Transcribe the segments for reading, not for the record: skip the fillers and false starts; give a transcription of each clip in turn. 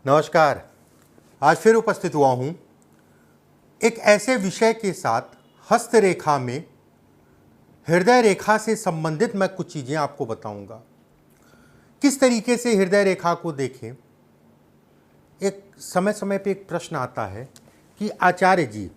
नमस्कार। आज फिर उपस्थित हुआ हूँ एक ऐसे विषय के साथ, हस्तरेखा में हृदय रेखा से संबंधित मैं कुछ चीज़ें आपको बताऊंगा। किस तरीके से हृदय रेखा को देखें। एक समय समय पे एक प्रश्न आता है कि आचार्य जी,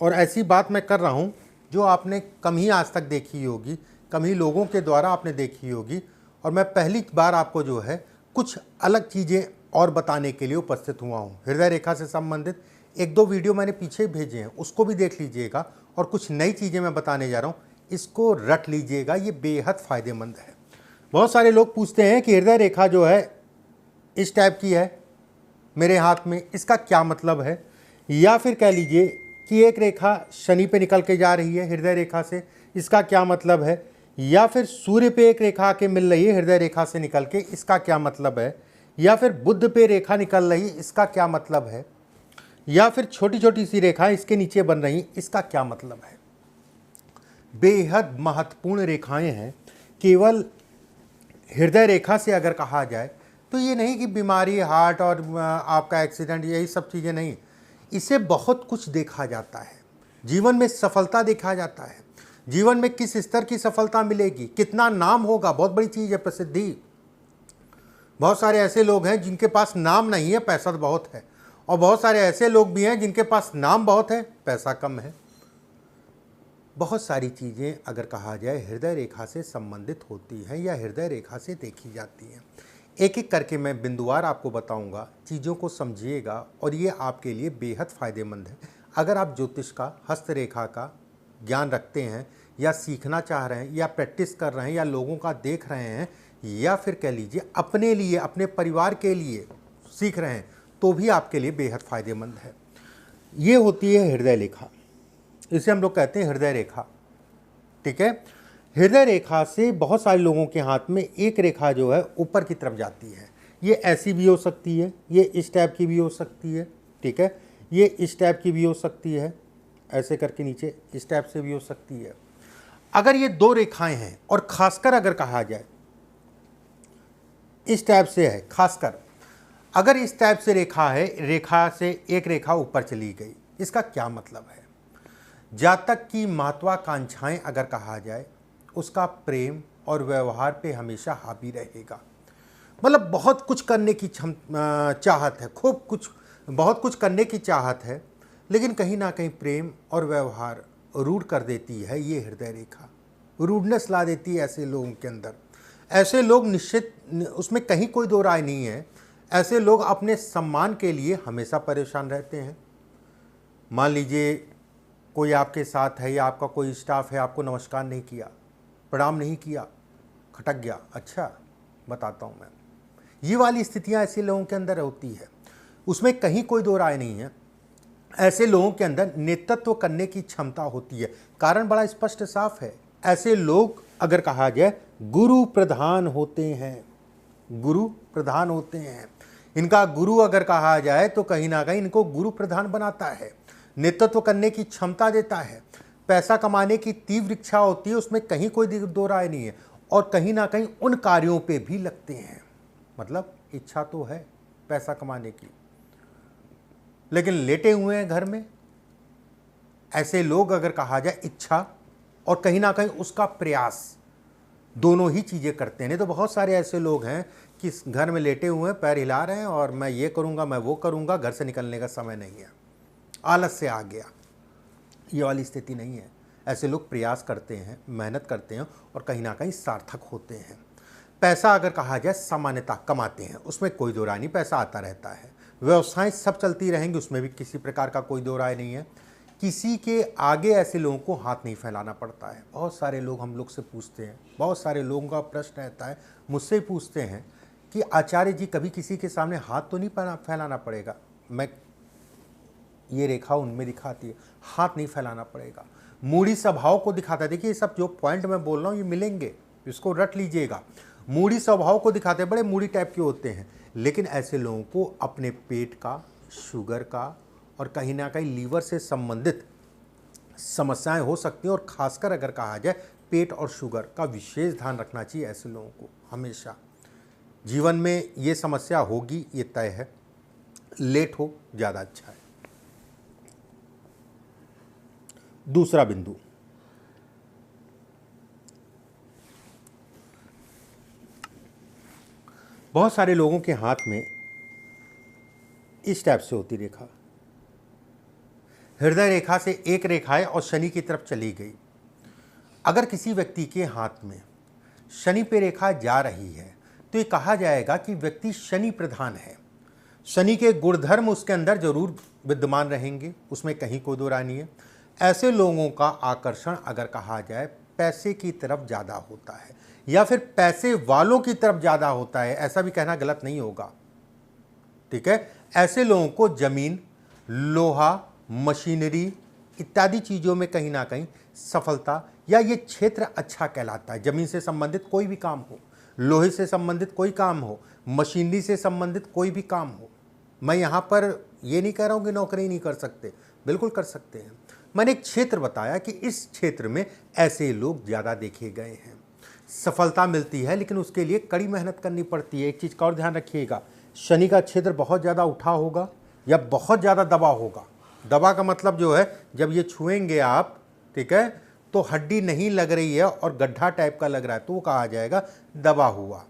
और ऐसी बात मैं कर रहा हूँ जो आपने कम ही आज तक देखी होगी, कम ही लोगों के द्वारा आपने देखी होगी, और मैं पहली बार आपको जो है कुछ अलग चीज़ें और बताने के लिए उपस्थित हुआ हूँ। हृदय रेखा से संबंधित एक दो वीडियो मैंने पीछे भेजे हैं, उसको भी देख लीजिएगा, और कुछ नई चीज़ें मैं बताने जा रहा हूँ, इसको रट लीजिएगा, ये बेहद फ़ायदेमंद है। बहुत सारे लोग पूछते हैं कि हृदय रेखा जो है इस टाइप की है मेरे हाथ में, इसका क्या मतलब है। या फिर कह लीजिए कि एक रेखा शनि पे निकल के जा रही है हृदय रेखा से, इसका क्या मतलब है। या फिर सूर्य पे एक रेखा आके मिल रही है हृदय रेखा से निकल के, इसका क्या मतलब है। या फिर बुध पे रेखा निकल रही है, इसका क्या मतलब है। या फिर छोटी छोटी सी रेखा इसके नीचे बन रही, इसका क्या मतलब है। बेहद महत्वपूर्ण रेखाएं हैं। केवल हृदय रेखा से अगर कहा जाए तो ये नहीं कि बीमारी, हार्ट और आपका एक्सीडेंट, यही सब चीज़ें नहीं, इसे बहुत कुछ देखा जाता है। जीवन में सफलता देखा जाता है, जीवन में किस स्तर की सफलता मिलेगी, कितना नाम होगा, बहुत बड़ी चीज़ है प्रसिद्धि। बहुत सारे ऐसे लोग हैं जिनके पास नाम नहीं है, पैसा तो बहुत है, और बहुत सारे ऐसे लोग भी हैं जिनके पास नाम बहुत है, पैसा कम है। बहुत सारी चीज़ें अगर कहा जाए हृदय रेखा से संबंधित होती हैं या हृदय रेखा से देखी जाती हैं। एक एक करके मैं बिंदुवार आपको बताऊंगा, चीज़ों को समझिएगा, और ये आपके लिए बेहद फ़ायदेमंद है। अगर आप ज्योतिष का, हस्तरेखा का ज्ञान रखते हैं, या सीखना चाह रहे हैं, या प्रैक्टिस कर रहे हैं, या लोगों का देख रहे हैं, या फिर कह लीजिए अपने लिए, अपने परिवार के लिए सीख रहे हैं, तो भी आपके लिए बेहद फ़ायदेमंद है। ये होती है हृदय रेखा, इसे हम लोग कहते हैं हृदय रेखा। ठीक है। हृदय रेखा से बहुत सारे लोगों के हाथ में एक रेखा जो है ऊपर की तरफ जाती है। ये ऐसी भी हो सकती है, ये इस टाइप की भी हो सकती है। ठीक है। ये इस टाइप की भी हो सकती है, ऐसे करके नीचे इस टाइप से भी हो सकती है। अगर ये दो रेखाएं हैं, और खासकर अगर कहा जाए इस टाइप से है, खासकर अगर इस टाइप से रेखा है, रेखा से एक रेखा ऊपर चली गई, इसका क्या मतलब है। जातक की महत्वाकांक्षाएं अगर कहा जाए, उसका प्रेम और व्यवहार पे हमेशा हावी रहेगा। मतलब बहुत कुछ करने की चाहत है, खूब कुछ, बहुत कुछ करने की चाहत है, लेकिन कहीं ना कहीं प्रेम और व्यवहार रूढ़ कर देती है। ये हृदय रेखा रूडनेस ला देती है ऐसे लोगों के अंदर। ऐसे लोग निश्चित, उसमें कहीं कोई दो राय नहीं है, ऐसे लोग अपने सम्मान के लिए हमेशा परेशान रहते हैं। मान लीजिए कोई आपके साथ है, या आपका कोई स्टाफ है, आपको नमस्कार नहीं किया, प्रणाम नहीं किया, खटक गया। अच्छा, बताता हूँ मैं, ये वाली स्थितियाँ ऐसे लोगों के अंदर होती है, उसमें कहीं कोई दो राय नहीं है। ऐसे लोगों के अंदर नेतृत्व करने की क्षमता होती है। कारण बड़ा स्पष्ट साफ है, ऐसे लोग अगर कहा जाए गुरु प्रधान होते हैं, गुरु प्रधान होते हैं। इनका गुरु अगर कहा जाए तो कहीं ना कहीं इनको गुरु प्रधान बनाता है, नेतृत्व करने की क्षमता देता है, पैसा कमाने की तीव्र इच्छा होती है, उसमें कहीं कोई दो राय नहीं है, और कहीं ना कहीं उन कार्यों पे भी लगते हैं। मतलब इच्छा तो है पैसा कमाने की, लेकिन लेटे हुए हैं घर में। ऐसे लोग अगर कहा जाए इच्छा और कहीं ना कहीं उसका प्रयास, दोनों ही चीज़ें करते हैं। नहीं तो बहुत सारे ऐसे लोग हैं कि घर में लेटे हुए हैं, पैर हिला रहे हैं, और मैं ये करूँगा, मैं वो करूँगा, घर से निकलने का समय नहीं है, आलस से आ गया। ये वाली स्थिति नहीं है। ऐसे लोग प्रयास करते हैं, मेहनत करते हैं, और कहीं ना कहीं सार्थक होते हैं। पैसा अगर कहा जाए सामान्यता कमाते हैं, उसमें कोई दो राय नहीं, पैसा आता रहता है। व्यवसाय सब चलती रहेंगी, उसमें भी किसी प्रकार का कोई दो राय नहीं है। किसी के आगे ऐसे लोगों को हाथ नहीं फैलाना पड़ता है। बहुत सारे लोग हम लोग से पूछते हैं, बहुत सारे लोगों का प्रश्न रहता है, मुझसे पूछते हैं कि आचार्य जी कभी किसी के सामने हाथ तो नहीं फैलाना पड़ेगा। मैं ये रेखा उनमें दिखाती है, हाथ नहीं फैलाना पड़ेगा, मूढ़ी स्वभाव को दिखाता है। देखिए ये सब जो पॉइंट मैं बोल रहा हूँ ये मिलेंगे, इसको रट लीजिएगा। मूढ़ी स्वभाव को दिखाते हैं, बड़े मूढ़ी टाइप के होते हैं, लेकिन ऐसे लोगों को अपने पेट का, शुगर का, और कहीं ना कहीं लीवर से संबंधित समस्याएं हो सकती हैं। और खासकर अगर कहा जाए पेट और शुगर का विशेष ध्यान रखना चाहिए ऐसे लोगों को। हमेशा जीवन में ये समस्या होगी, ये तय है। लेट हो ज़्यादा अच्छा है। दूसरा बिंदु, बहुत सारे लोगों के हाथ में इस टाइप से होती रेखा, हृदय रेखा से एक रेखा है और शनि की तरफ चली गई। अगर किसी व्यक्ति के हाथ में शनि पे रेखा जा रही है तो ये कहा जाएगा कि व्यक्ति शनि प्रधान है। शनि के गुणधर्म उसके अंदर जरूर विद्यमान रहेंगे, उसमें कहीं कोई दो राय नहीं है। ऐसे लोगों का आकर्षण अगर कहा जाए पैसे की तरफ ज़्यादा होता है या फिर पैसे वालों की तरफ ज़्यादा होता है, ऐसा भी कहना गलत नहीं होगा। ठीक है, ऐसे लोगों को जमीन, लोहा, मशीनरी इत्यादि चीज़ों में कहीं ना कहीं सफलता या ये क्षेत्र अच्छा कहलाता है। जमीन से संबंधित कोई भी काम हो, लोहे से संबंधित कोई काम हो, मशीनरी से संबंधित कोई भी काम हो। मैं यहाँ पर ये नहीं कह रहा हूँ कि नौकरी नहीं कर सकते, बिल्कुल कर सकते हैं। मैंने एक क्षेत्र बताया कि इस क्षेत्र में ऐसे लोग ज़्यादा देखे गए हैं। सफलता मिलती है लेकिन उसके लिए कड़ी मेहनत करनी पड़ती है। एक चीज़ का और ध्यान रखिएगा, शनि का क्षेत्र बहुत ज़्यादा उठा होगा या बहुत ज़्यादा दबा होगा। दबा का मतलब जो है, जब ये छुएंगे आप, ठीक है, तो हड्डी नहीं लग रही है और गड्ढा टाइप का लग रहा है तो वो कहा जाएगा दबा हुआ।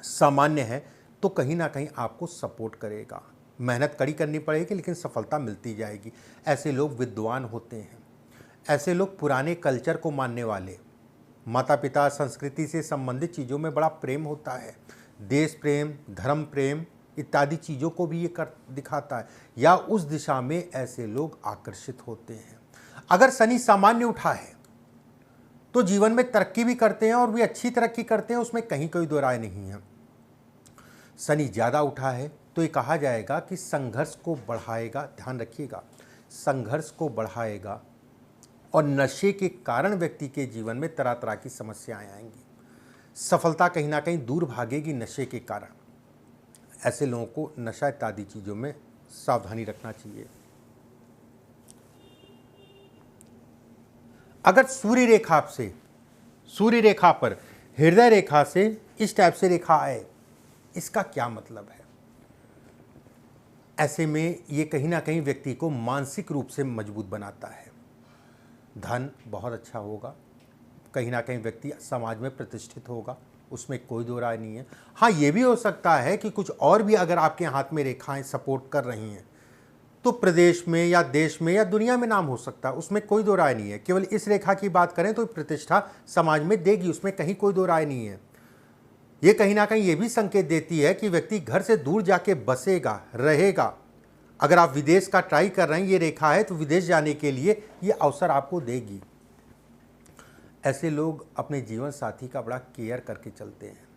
सामान्य है तो कहीं ना कहीं आपको सपोर्ट करेगा, मेहनत कड़ी करनी पड़ेगी लेकिन सफलता मिलती जाएगी। ऐसे लोग विद्वान होते हैं, ऐसे लोग पुराने कल्चर को मानने वाले, माता पिता संस्कृति से संबंधित चीज़ों में बड़ा प्रेम होता है, देश प्रेम, धर्म प्रेम इत्यादि चीज़ों को भी ये कर दिखाता है, या उस दिशा में ऐसे लोग आकर्षित होते हैं। अगर शनि सामान्य उठा है तो जीवन में तरक्की भी करते हैं और भी अच्छी तरक्की करते हैं, उसमें कहीं कोई दो राय नहीं है। शनि ज़्यादा उठा है तो ये कहा जाएगा कि संघर्ष को बढ़ाएगा, ध्यान रखिएगा, संघर्ष को बढ़ाएगा और नशे के कारण व्यक्ति के जीवन में तरह तरह की समस्याएं आएंगी। सफलता कहीं ना कहीं दूर भागेगी नशे के कारण। ऐसे लोगों को नशा इत्यादि चीज़ों में सावधानी रखना चाहिए। अगर सूर्य रेखा पर हृदय रेखा से इस टाइप से रेखा आए, इसका क्या मतलब है? ऐसे में ये कहीं ना कहीं व्यक्ति को मानसिक रूप से मजबूत बनाता है। धन बहुत अच्छा होगा, कहीं ना कहीं व्यक्ति समाज में प्रतिष्ठित होगा, उसमें कोई दो राय नहीं है। हाँ, ये भी हो सकता है कि कुछ और भी अगर आपके हाथ में रेखाएं सपोर्ट कर रही हैं तो प्रदेश में या देश में या दुनिया में नाम हो सकता है, उसमें कोई दो राय नहीं है। केवल इस रेखा की बात करें तो प्रतिष्ठा समाज में देगी, उसमें कहीं कोई दो राय नहीं है। ये कहीं ना कहीं ये भी संकेत देती है कि व्यक्ति घर से दूर जाके बसेगा, रहेगा। अगर आप विदेश का ट्राई कर रहे हैं, ये रेखा है तो विदेश जाने के लिए ये अवसर आपको देगी। ऐसे लोग अपने जीवन साथी का बड़ा केयर करके चलते हैं,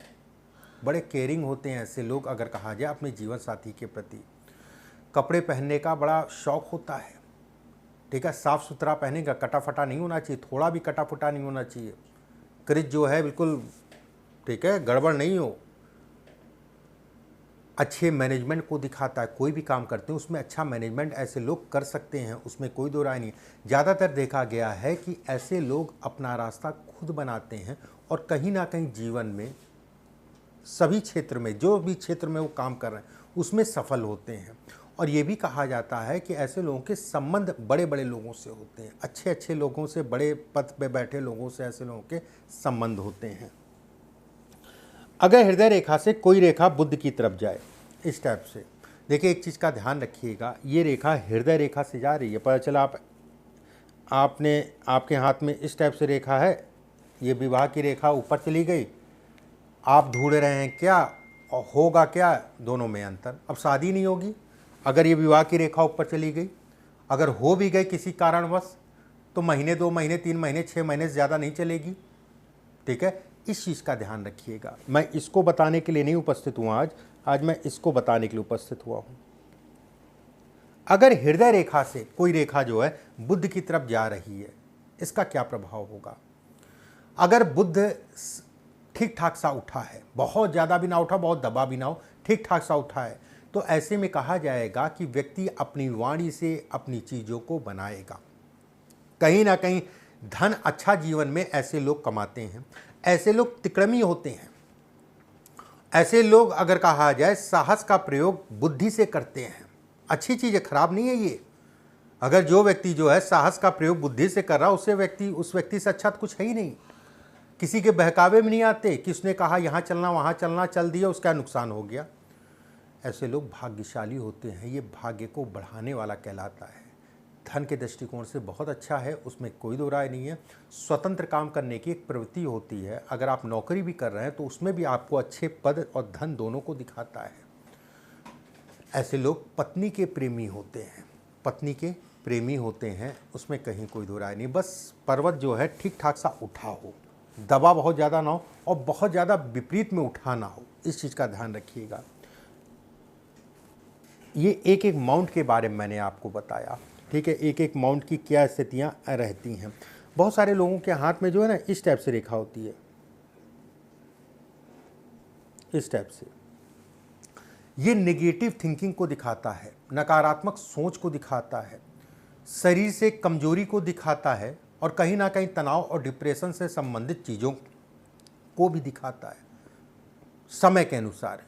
बड़े केयरिंग होते हैं ऐसे लोग। अगर कहा जाए अपने जीवन साथी के प्रति, कपड़े पहनने का बड़ा शौक होता है, ठीक है, साफ़ सुथरा पहनेगा, कटा फटा नहीं होना चाहिए, थोड़ा भी कटा फटा नहीं होना चाहिए। क्रिज जो है बिल्कुल, ठीक है, गड़बड़ नहीं हो। अच्छे मैनेजमेंट को दिखाता है, कोई भी काम करते हैं उसमें अच्छा मैनेजमेंट ऐसे लोग कर सकते हैं, उसमें कोई दो राय नहीं। ज़्यादातर देखा गया है कि ऐसे लोग अपना रास्ता खुद बनाते हैं और कहीं ना कहीं जीवन में सभी क्षेत्र में, जो भी क्षेत्र में वो काम कर रहे हैं उसमें सफल होते हैं। और ये भी कहा जाता है कि ऐसे लोगों के संबंध बड़े बड़े लोगों से होते हैं, अच्छे अच्छे लोगों से, बड़े पद पे बैठे लोगों से ऐसे लोगों के संबंध होते हैं। अगर हृदय रेखा से कोई रेखा बुध की तरफ जाए इस टाइप से, देखिए एक चीज़ का ध्यान रखिएगा, ये रेखा हृदय रेखा से जा रही है, पता चला आपके हाथ में इस टाइप से रेखा है, ये विवाह की रेखा ऊपर चली गई, आप ढूंढ रहे हैं क्या और होगा क्या, दोनों में अंतर। अब शादी नहीं होगी अगर ये विवाह की रेखा ऊपर चली गई, अगर हो भी गई किसी कारणवश तो महीने, 2 महीने, 3 महीने, 6 महीने से ज़्यादा नहीं चलेगी, ठीक है। इस चीज़ का ध्यान रखिएगा। मैं इसको बताने के लिए नहीं उपस्थित हुआ आज मैं इसको बताने के लिए उपस्थित हुआ हूँ। अगर हृदय रेखा से कोई रेखा जो है बुध की तरफ जा रही है, इसका क्या प्रभाव होगा? अगर बुध ठीक ठाक सा उठा है, बहुत ज़्यादा भी ना उठा, बहुत दबा भी ना हो, ठीक ठाक सा उठा है, तो ऐसे में कहा जाएगा कि व्यक्ति अपनी वाणी से अपनी चीज़ों को बनाएगा। कहीं ना कहीं धन अच्छा जीवन में ऐसे लोग कमाते हैं। ऐसे लोग तिक्रमी होते हैं ऐसे लोग अगर कहा जाए साहस का प्रयोग बुद्धि से करते हैं। अच्छी चीज़ है, खराब नहीं है ये। अगर जो व्यक्ति जो है साहस का प्रयोग बुद्धि से कर रहा है, उस व्यक्ति से अच्छा तो कुछ है ही नहीं। किसी के बहकावे में नहीं आते कि उसने कहा यहाँ चलना वहाँ चलना, चल दिया, उसका नुकसान हो गया। ऐसे लोग भाग्यशाली होते हैं। ये भाग्य को बढ़ाने वाला कहलाता है। धन के दृष्टिकोण से बहुत अच्छा है, उसमें कोई दो राय नहीं है। स्वतंत्र काम करने की एक प्रवृत्ति होती है। अगर आप नौकरी भी कर रहे हैं तो उसमें भी आपको अच्छे पद और धन दोनों को दिखाता है। ऐसे लोग पत्नी के प्रेमी होते हैं। पत्नी के प्रेमी होते हैं, उसमें कहीं कोई दो राय नहीं। बस पर्वत जो है ठीक ठाक सा उठा हो, दबा बहुत ज़्यादा ना हो और बहुत ज़्यादा विपरीत में उठा ना हो, इस चीज़ का ध्यान रखिएगा। ये एक एक माउंट के बारे में मैंने आपको बताया, ठीक है। एक एक माउंट की क्या स्थितियाँ रहती हैं। बहुत सारे लोगों के हाथ में जो है ना इस टाइप से रेखा होती है, इस टाइप से। ये नेगेटिव थिंकिंग को दिखाता है, नकारात्मक सोच को दिखाता है, शरीर से कमजोरी को दिखाता है और कहीं ना कहीं तनाव और डिप्रेशन से संबंधित चीज़ों को भी दिखाता है समय के अनुसार,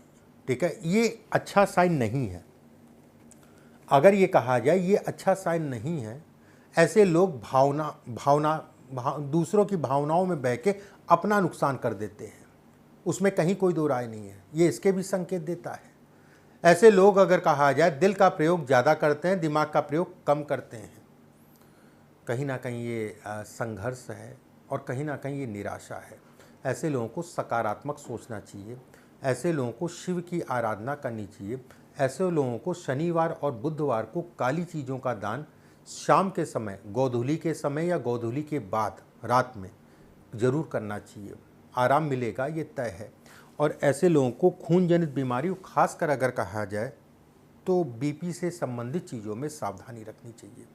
ठीक है। ये अच्छा साइन नहीं है। अगर ये कहा जाए ये अच्छा साइन नहीं है, ऐसे लोग दूसरों की भावनाओं में बह के अपना नुकसान कर देते हैं, उसमें कहीं कोई दो राय नहीं है। ये इसके भी संकेत देता है। ऐसे लोग अगर कहा जाए दिल का प्रयोग ज़्यादा करते हैं, दिमाग का प्रयोग कम करते हैं। कहीं ना कहीं ये संघर्ष है और कहीं ना कहीं ये निराशा है। ऐसे लोगों को सकारात्मक सोचना चाहिए। ऐसे लोगों को शिव की आराधना करनी चाहिए। ऐसे लोगों को शनिवार और बुधवार को काली चीज़ों का दान शाम के समय, गोधूली के समय या गोधूली के बाद रात में ज़रूर करना चाहिए। आराम मिलेगा, ये तय है। और ऐसे लोगों को खून जनित बीमारी, खासकर अगर कहा जाए तो बीपी से संबंधित चीज़ों में सावधानी रखनी चाहिए।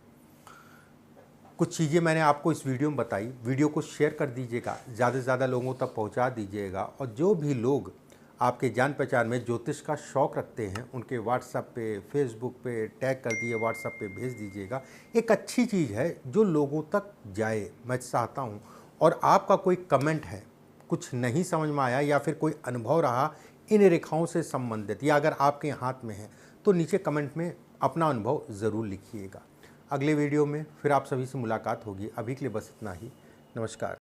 कुछ चीज़ें मैंने आपको इस वीडियो में बताई। वीडियो को शेयर कर दीजिएगा, ज़्यादा से ज़्यादा लोगों तक पहुंचा दीजिएगा। और जो भी लोग आपके जान पहचान में ज्योतिष का शौक़ रखते हैं, उनके व्हाट्सएप पे, फेसबुक पे टैग कर दिए, व्हाट्सएप पे भेज दीजिएगा। एक अच्छी चीज़ है जो लोगों तक जाए, मैं चाहता हूँ। और आपका कोई कमेंट है, कुछ नहीं समझ में आया या फिर कोई अनुभव रहा इन रेखाओं से संबंधित, या अगर आपके हाथ में है तो नीचे कमेंट में अपना अनुभव ज़रूर लिखिएगा। अगले वीडियो में फिर आप सभी से मुलाकात होगी। अभी के लिए बस इतना ही। नमस्कार।